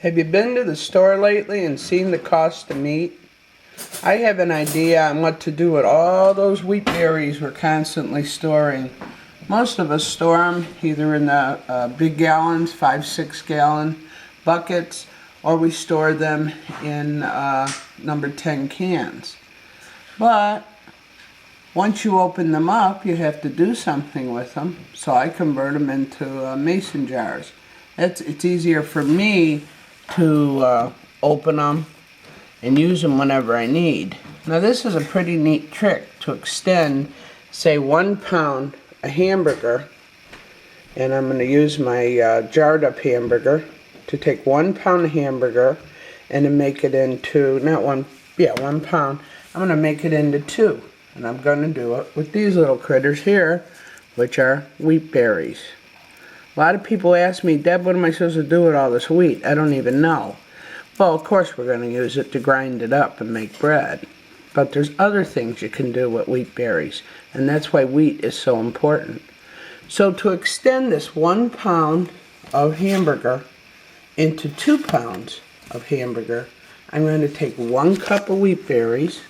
Have you been to the store lately and seen the cost of meat? I have an idea on what to do with all those wheatberries we're constantly storing. Most of us store them either in the big gallons, 5-6 gallon buckets, or we store them in number 10 cans. But once you open them up, you have to do something with them. So I convert them into mason jars. It's easier for me to open them and use them whenever I need. Now this is a pretty neat trick to extend, say 1 pound a hamburger, and I'm going to use my jarred up hamburger to take 1 pound hamburger and to make it into, 1 pound, I'm going to make it into 2. And I'm going to do it with these little critters here, which are wheatberries. A lot of people ask me, Deb, what am I supposed to do with all this wheat? I don't even know. Well, of course we're going to use it to grind it up and make bread. But there's other things you can do with wheatberries, and that's why wheat is so important. So to extend this 1 pound of hamburger into 2 pounds of hamburger, I'm going to take 1 cup of wheatberries,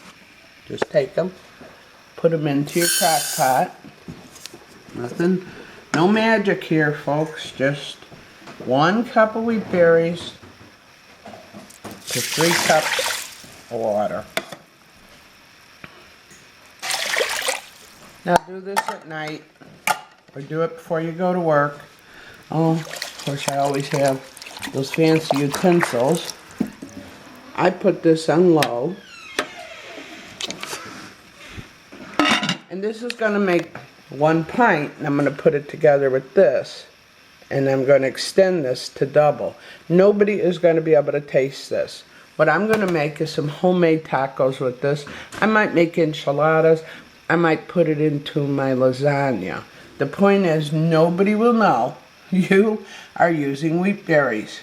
just take them, put them into your crock pot. Nothing, no magic here, folks, just 1 cup of wheatberries to 3 cups of water. Now do this at night, or do it before you go to work. Oh, of course I always have those fancy utensils. I put this on low. And this is going to make 1 pint, and I'm going to put it together with this. And I'm going to extend this to double. Nobody is going to be able to taste this. What I'm going to make is some homemade tacos with this. I might make enchiladas. I might put it into my lasagna. The point is, nobody will know you are using wheatberries.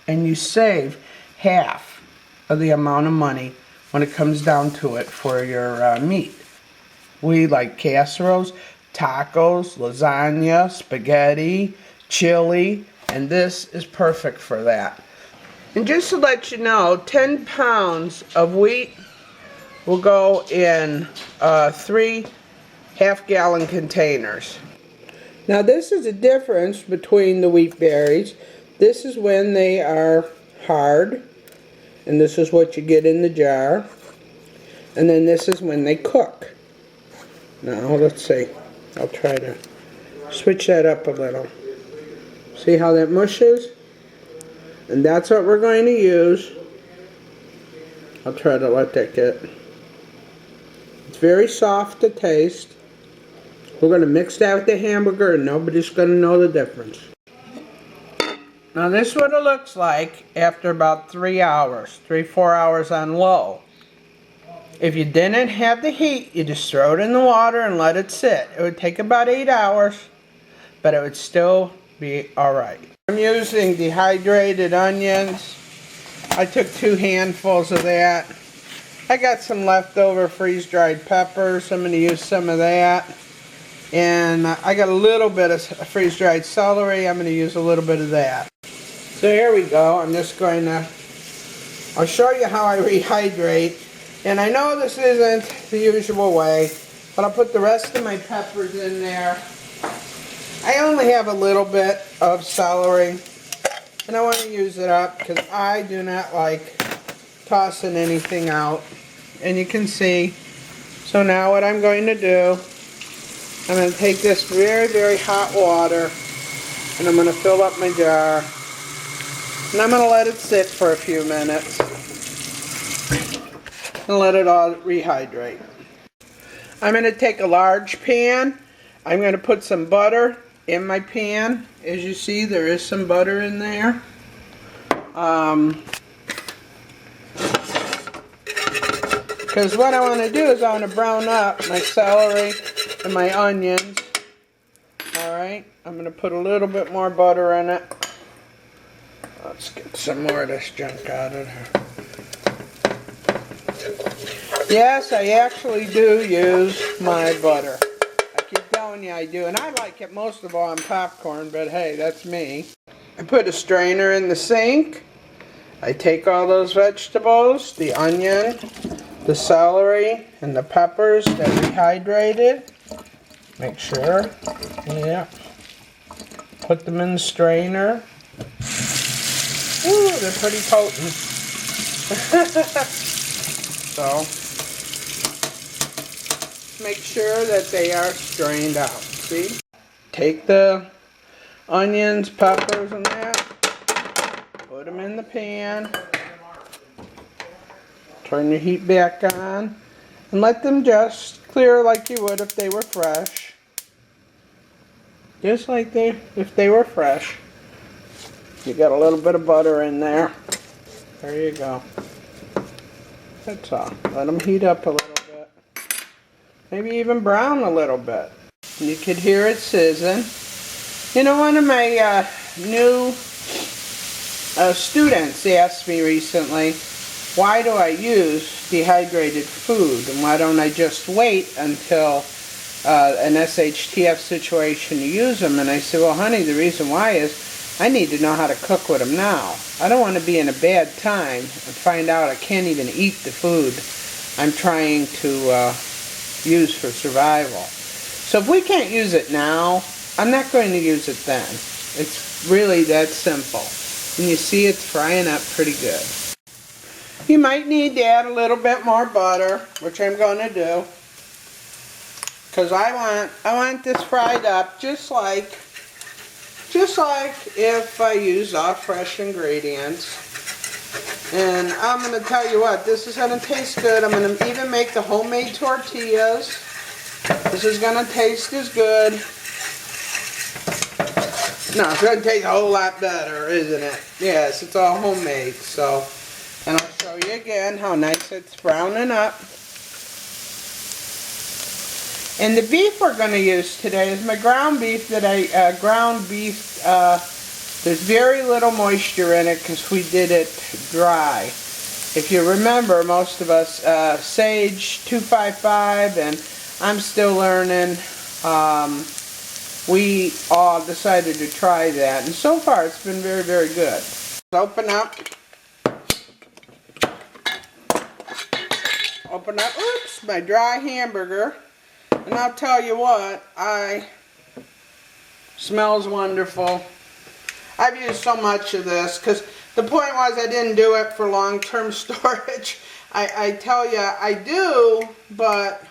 And you save half of the amount of money when it comes down to it for your meat. We like casseroles, tacos, lasagna, spaghetti, chili, and this is perfect for that. And just to let you know, 10 pounds of wheat will go in 3 half-gallon containers. Now this is the difference between the wheatberries. This is when they are hard, and this is what you get in the jar. And then this is when they cook. Now let's see, I'll try to switch that up a little. See how that mushes? And that's what we're going to use. I'll try to let that get. It's very soft to taste. We're going to mix that with the hamburger and nobody's going to know the difference. Now this is what it looks like after about 3 hours, 3-4 hours on low. If you didn't have the heat, you just throw it in the water and let it sit. It would take about 8 hours, but it would still be alright. I'm using dehydrated onions. I took 2 handfuls of that. I got some leftover freeze-dried peppers. I'm going to use some of that. And I got a little bit of freeze-dried celery. I'm going to use a little bit of that. So here we go. I'm just going to, I'll show you how I rehydrate. And I know this isn't the usual way, but I'll put the rest of my peppers in there. I only have a little bit of celery, and I want to use it up because I do not like tossing anything out. And you can see, so now what I'm going to do, I'm going to take this very, very hot water, and I'm going to fill up my jar, and I'm going to let it sit for a few minutes. And let it all rehydrate. I'm going to take a large pan. I'm going to put some butter in my pan. As you see, there is some butter in there. Because what I want to do is I want to brown up my celery and my onions. Alright, I'm going to put a little bit more butter in it. Let's get some more of this junk out of there. Yes, I actually do use my butter. I keep telling you I do, and I like it most of all on popcorn, but hey, that's me. I put a strainer in the sink, I take all those vegetables, the onion, the celery, and the peppers that we hydrated. Make sure. Yeah. Put them in the strainer. Ooh, they're pretty potent. So, make sure that they are strained out. See? Take the onions, peppers, and that. Put them in the pan. Turn your heat back on. And let them just clear like you would if they were fresh. Just like if they were fresh. You got a little bit of butter in there. There you go. That's all. Let them heat up a little bit. Maybe even brown a little bit. You could hear it sizzling. You know, one of my new students asked me recently, why do I use dehydrated food? And why don't I just wait until an SHTF situation to use them? And I said, well, honey, the reason why is I need to know how to cook with them now. I don't want to be in a bad time and find out I can't even eat the food I'm trying to use for survival. So if we can't use it now, I'm not going to use it then. It's really that simple. And you see it's frying up pretty good. You might need to add a little bit more butter, which I'm going to do. Because I want this fried up just like if I use all fresh ingredients. And I'm going to tell you what, this is going to taste good. I'm going to even make the homemade tortillas. This is going to taste as good. No, it's going to taste a whole lot better, isn't it? Yes, it's all homemade. So, and I'll show you again how nice it's browning up. And the beef we're going to use today is my ground beef that there's very little moisture in it because we did it dry. If you remember, most of us, Sage 255, and I'm still learning, we all decided to try that. And so far, it's been very, very good. Let's open up, oops, my dry hamburger. And I'll tell you what, smells wonderful. I've used so much of this because the point was I didn't do it for long-term storage. I tell you I do, but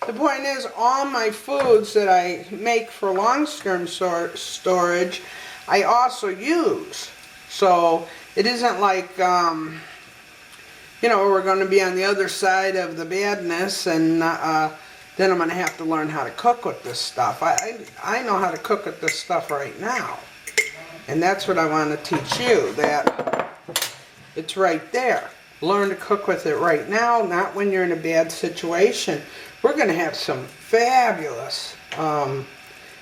the point is all my foods that I make for long-term storage, I also use. So it isn't like, you know, we're going to be on the other side of the badness and then I'm going to have to learn how to cook with this stuff. I know how to cook with this stuff right now. And that's what I want to teach you, that it's right there. Learn to cook with it right now, not when you're in a bad situation. We're going to have some fabulous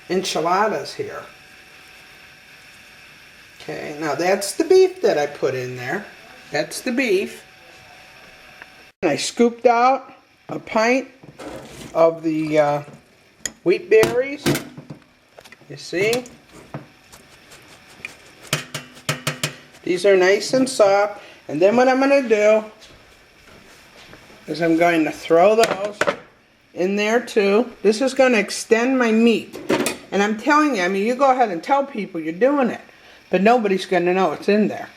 enchiladas here. Okay, now that's the beef that I put in there. That's the beef. And I scooped out a pint of the Wheatberries. You see? These are nice and soft. And then what I'm going to do is I'm going to throw those in there too. This is going to extend my meat. And I'm telling you, I mean, you go ahead and tell people you're doing it, but nobody's going to know it's in there.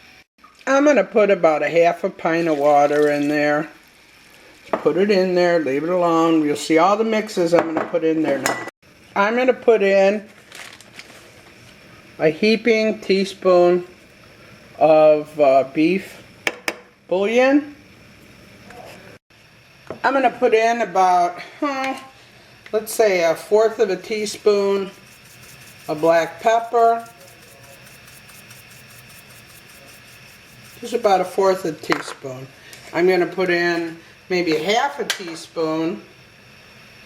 I'm going to put about a half a pint of water in there. Put it in there, leave it alone. You'll see all the mixes I'm going to put in there now. I'm going to put in a heaping teaspoon of beef bouillon. I'm going to put in about, let's say, 1/4 of a teaspoon of black pepper. Just about 1/4 of a teaspoon. I'm going to put in maybe 1/2 a teaspoon,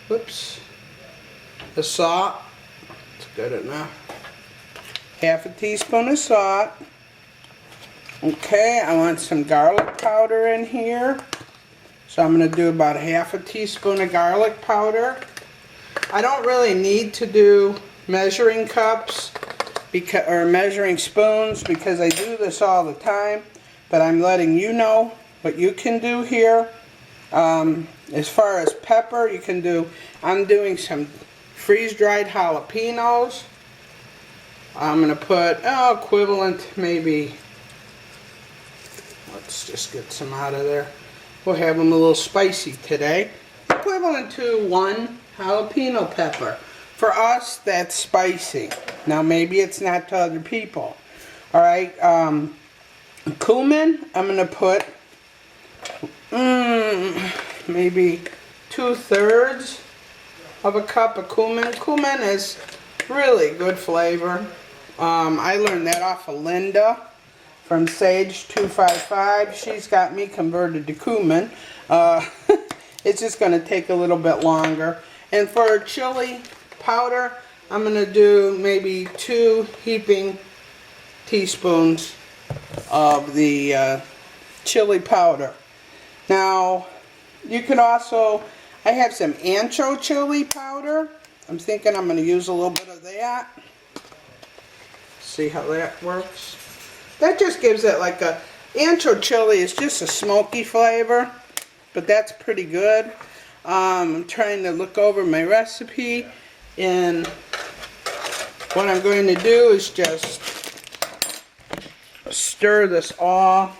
whoops, the salt. It's good enough. 1/2 a teaspoon of salt. Okay, I want some garlic powder in here. So I'm going to do about 1/2 a teaspoon of garlic powder. I don't really need to do measuring cups or measuring spoons because I do this all the time. but I'm letting you know what you can do here. As far as pepper, you can do, I'm doing some freeze-dried jalapenos. I'm going to put equivalent, maybe, let's just get some out of there. We'll have them a little spicy today. Equivalent to 1 jalapeno pepper. For us, that's spicy. Now, maybe it's not to other people. Alright, cumin, I'm going to put maybe 2/3 of a cup of cumin. Cumin is really good flavor. I learned that off of Linda from Sage 255. She's got me converted to cumin. It's just going to take a little bit longer. And for chili powder, I'm going to do maybe 2 heaping teaspoons of the chili powder. Now, you can also, I have some ancho chili powder. I'm thinking I'm going to use a little bit of that. See how that works? That just gives it like a, ancho chili is just a smoky flavor, but that's pretty good. I'm trying to look over my recipe, and what I'm going to do is just stir this all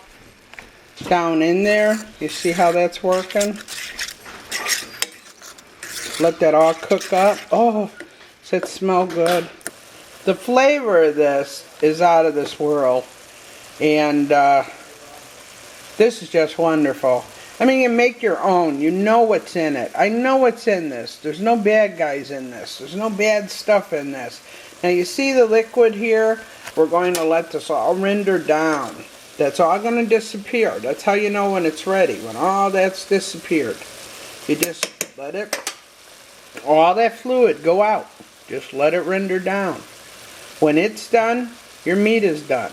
down in there. You see how that's working? Let that all cook up. Oh, does it smell good? The flavor of this is out of this world, and this is just wonderful. I mean, you make your own. You know what's in it. I know what's in this. There's no bad guys in this. There's no bad stuff in this. Now you see the liquid here? We're going to let this all render down. That's all going to disappear. That's how you know when it's ready. When all that's disappeared. You just let it, all that fluid go out. Just let it render down. When it's done, your meat is done.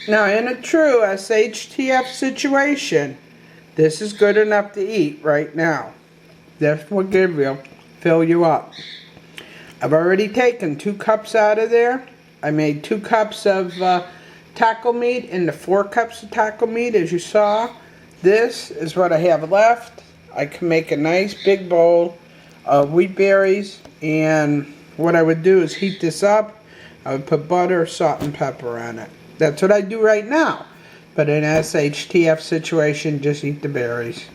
Now in a true SHTF situation, this is good enough to eat right now. This will fill you up. I've already taken 2 cups out of there. I made 2 cups of taco meat into 4 cups of taco meat, as you saw. This is what I have left. I can make a nice big bowl of Wheatberries, and what I would do is heat this up. I would put butter, salt, and pepper on it. That's what I do right now. But in an SHTF situation, just eat the berries.